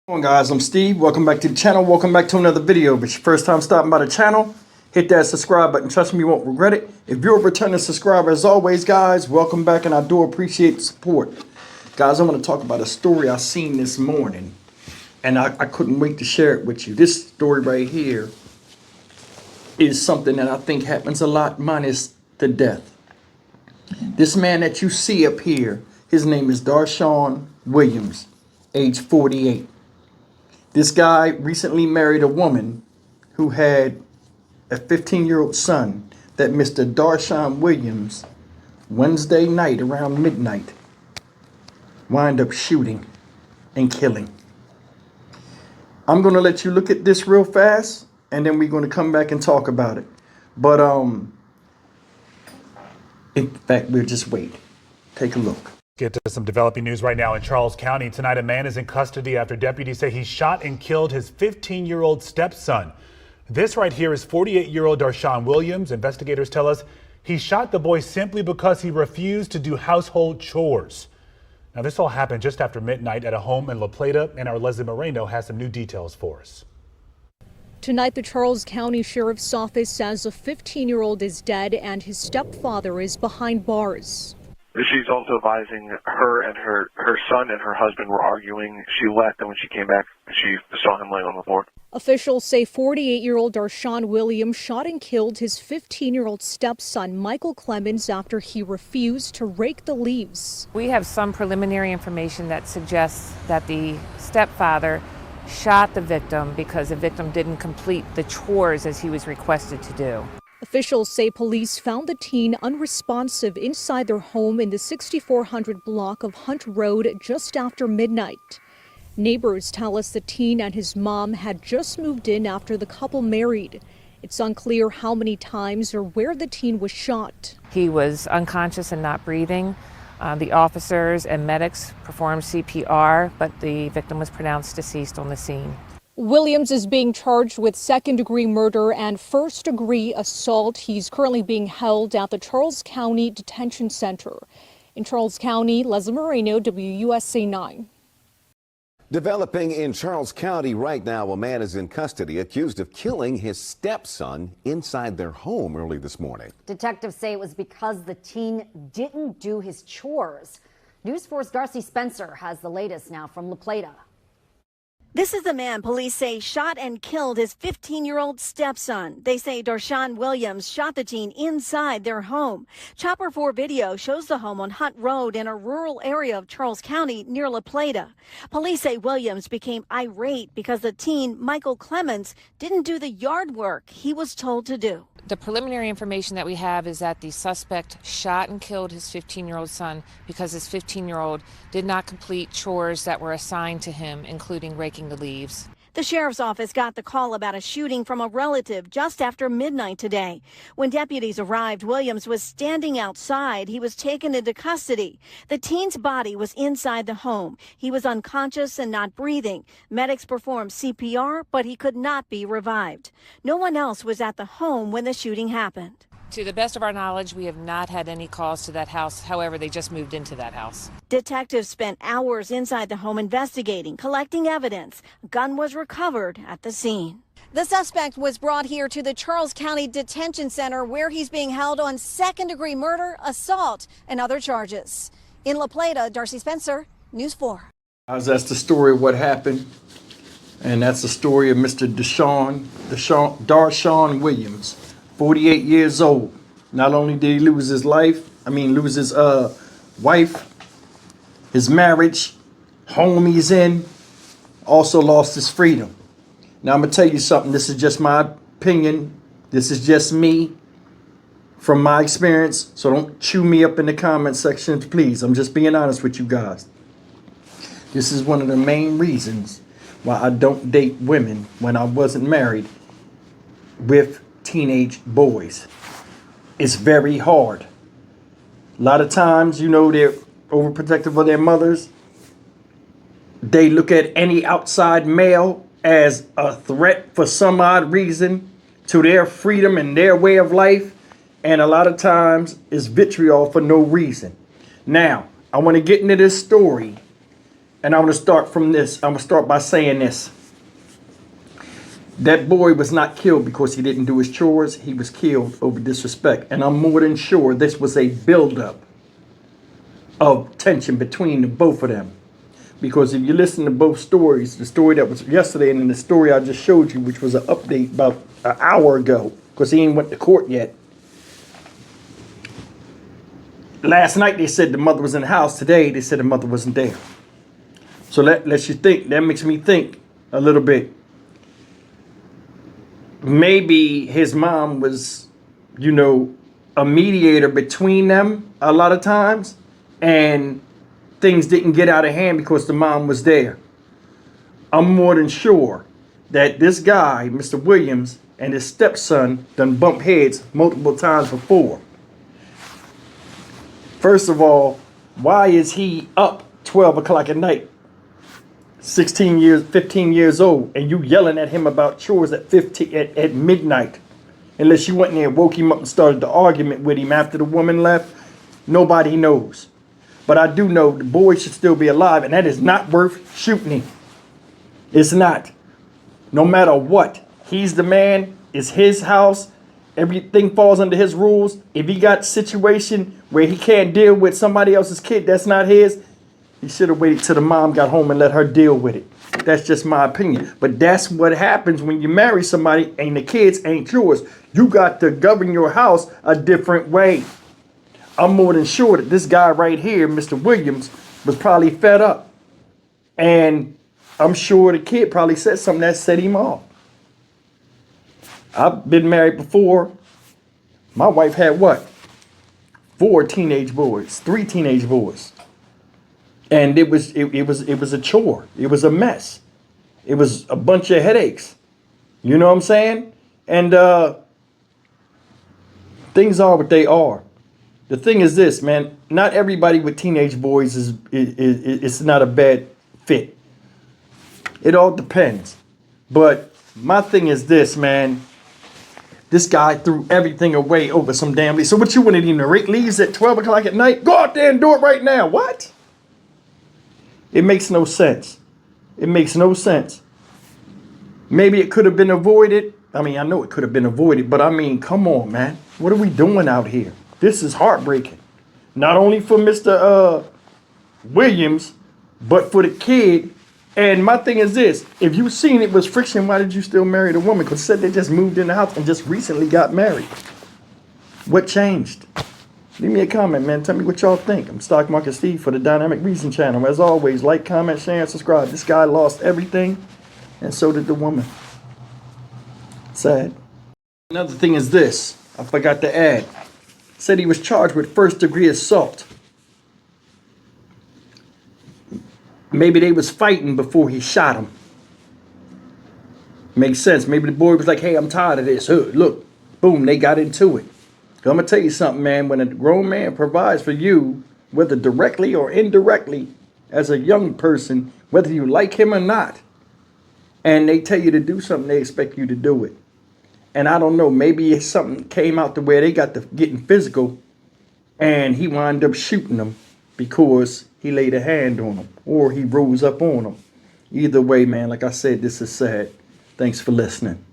Come on guys, I'm Steve. Welcome back to the channel. Welcome back to another video. If it's your first time stopping by the channel, hit that subscribe button. Trust me, you won't regret it. If you're a returning subscriber, as always, guys, welcome back, and I do appreciate the support. Guys, I'm going to talk about a story I seen this morning, and I couldn't wait to share it with you. This story right here is something that I think happens a lot, minus the death. This man that you see up here, his name is Darshawn Williams, age 48. This guy recently married a woman who had a 15-year-old son that Mr. Darshawn Williams, Wednesday night around midnight, wind up shooting and killing. I'm going to let you look at this real fast, and then we're going to come back and talk about it. But in fact, we'll just wait. Take a look. Get to some developing news right now in Charles County. Tonight, a man is in custody after deputies say he shot and killed his 15-year-old stepson. This right here is 48-year-old Darshawn Williams. Investigators tell us he shot the boy simply because he refused to do household chores. Now, this all happened just after midnight at a home in La Plata, and our Leslie Moreno has some new details for us. Tonight, the Charles County Sheriff's Office says a 15-year-old is dead and his stepfather is behind bars. She's also advising her and her son and her husband were arguing. She left, and when she came back, she saw him laying on the floor. Officials say 48-year-old Darshawn Williams shot and killed his 15-year-old stepson, Michael Clemens, after he refused to rake the leaves. We have some preliminary information that suggests that the stepfather shot the victim because the victim didn't complete the chores as he was requested to do. Officials say police found the teen unresponsive inside their home in the 6400 block of Hunt Road just after midnight. Neighbors tell us the teen and his mom had just moved in after the couple married. It's unclear how many times or where the teen was shot. He was unconscious and not breathing. The officers and medics performed CPR, but the victim was pronounced deceased on the scene. Williams is being charged with second-degree murder and first-degree assault. He's currently being held at the Charles County Detention Center. In Charles County, Leslie Moreno, WUSA 9. Developing in Charles County right now, a man is in custody accused of killing his stepson inside their home early this morning. Detectives say it was because the teen didn't do his chores. News 4's Darcy Spencer has the latest now from La Plata. This is the man police say shot and killed his 15-year-old stepson. They say Darshawn Williams shot the teen inside their home. Chopper 4 video shows the home on Hunt Road in a rural area of Charles County near La Plata. Police say Williams became irate because the teen, Michael Clemens, didn't do the yard work he was told to do. The preliminary information that we have is that the suspect shot and killed his 15-year-old son because his 15-year-old did not complete chores that were assigned to him, including raking the leaves. The sheriff's office got the call about a shooting from a relative just after midnight today. When deputies arrived, Williams was standing outside. He was taken into custody. The teen's body was inside the home. He was unconscious and not breathing. Medics performed CPR, but he could not be revived. No one else was at the home when the shooting happened. To the best of our knowledge, we have not had any calls to that house. However, they just moved into that house. Detectives spent hours inside the home investigating, collecting evidence. A gun was recovered at the scene. The suspect was brought here to the Charles County Detention Center, where he's being held on second-degree murder, assault, and other charges. In La Plata, Darcy Spencer, News 4. That's the story of what happened, and that's the story of Mr. Darshawn Williams. 48 years old. Not only did he lose his wife, his marriage, home he's in, also lost his freedom. Now I'm gonna tell you something. This is just my opinion. This is just me from my experience. So don't chew me up in the comment section, please. I'm just being honest with you guys. This is one of the main reasons why I don't date women when I wasn't married with teenage boys. It's very hard. A lot of times, you know, they're overprotective of their mothers. They look at any outside male as a threat for some odd reason to their freedom and their way of life. And a lot of times it's vitriol for no reason. Now, I want to get into this story And I'm going to start from this. I'm going to start by saying this. That boy was not killed because he didn't do his chores. He was killed over disrespect. And I'm more than sure this was a buildup of tension between the both of them. Because if you listen to both stories, the story that was yesterday and then the story I just showed you, which was an update about an hour ago, because he ain't went to court yet. Last night they said the mother was in the house. Today they said the mother wasn't there. So that lets you think. That makes me think a little bit. Maybe his mom was, you know, a mediator between them a lot of times, and things didn't get out of hand because the mom was there. I'm more than sure that this guy, Mr. Williams, and his stepson done bumped heads multiple times before. First of all, why is he up 12 o'clock at night, 15 years old, and you yelling at him about chores at midnight? Unless you went in there and woke him up and started the argument with him after the woman left, nobody knows. But I do know the boy should still be alive, and that is not worth shooting him. It's not. No matter what. He's the man. It's his house. Everything falls under his rules. If he got a situation where he can't deal with somebody else's kid that's not his, he should have waited till the mom got home and let her deal with it. That's just my opinion. But that's what happens when you marry somebody and the kids ain't yours. You got to govern your house a different way. I'm more than sure that this guy right here, Mr. Williams, was probably fed up. And I'm sure the kid probably said something that set him off. I've been married before. My wife had what? 4 teenage boys, 3 teenage boys. And it was a chore. It was a mess. It was a bunch of headaches. You know what I'm saying? And things are what they are. The thing is this, man, not everybody with teenage boys is not a bad fit. It all depends. But my thing is this, man. This guy threw everything away over some damn leaves. So what you wanted him to rake leaves at 12 o'clock at night? Go out there and do it right now. What? It makes no sense. It makes no sense. Maybe it could have been avoided. I mean, I know it could have been avoided, but I mean, come on, man. What are we doing out here? This is heartbreaking. Not only for Mr. Williams, but for the kid. And my thing is this. If you seen it was friction, why did you still marry the woman? Because said they just moved in the house and just recently got married. What changed? Leave me a comment, man. Tell me what y'all think. I'm Stock Market Steve for the Dynamic Reason channel. As always, like, comment, share, and subscribe. This guy lost everything, and so did the woman. Sad. Another thing is this. I forgot to add. Said he was charged with first-degree assault. Maybe they was fighting before he shot him. Makes sense. Maybe the boy was like, hey, I'm tired of this. Look, boom, they got into it. I'm going to tell you something, man. When a grown man provides for you, whether directly or indirectly, as a young person, whether you like him or not, and they tell you to do something, they expect you to do it. And I don't know, maybe something came out to where they got to getting physical, and he wound up shooting them because he laid a hand on them or he rose up on them. Either way, man, like I said, this is sad. Thanks for listening.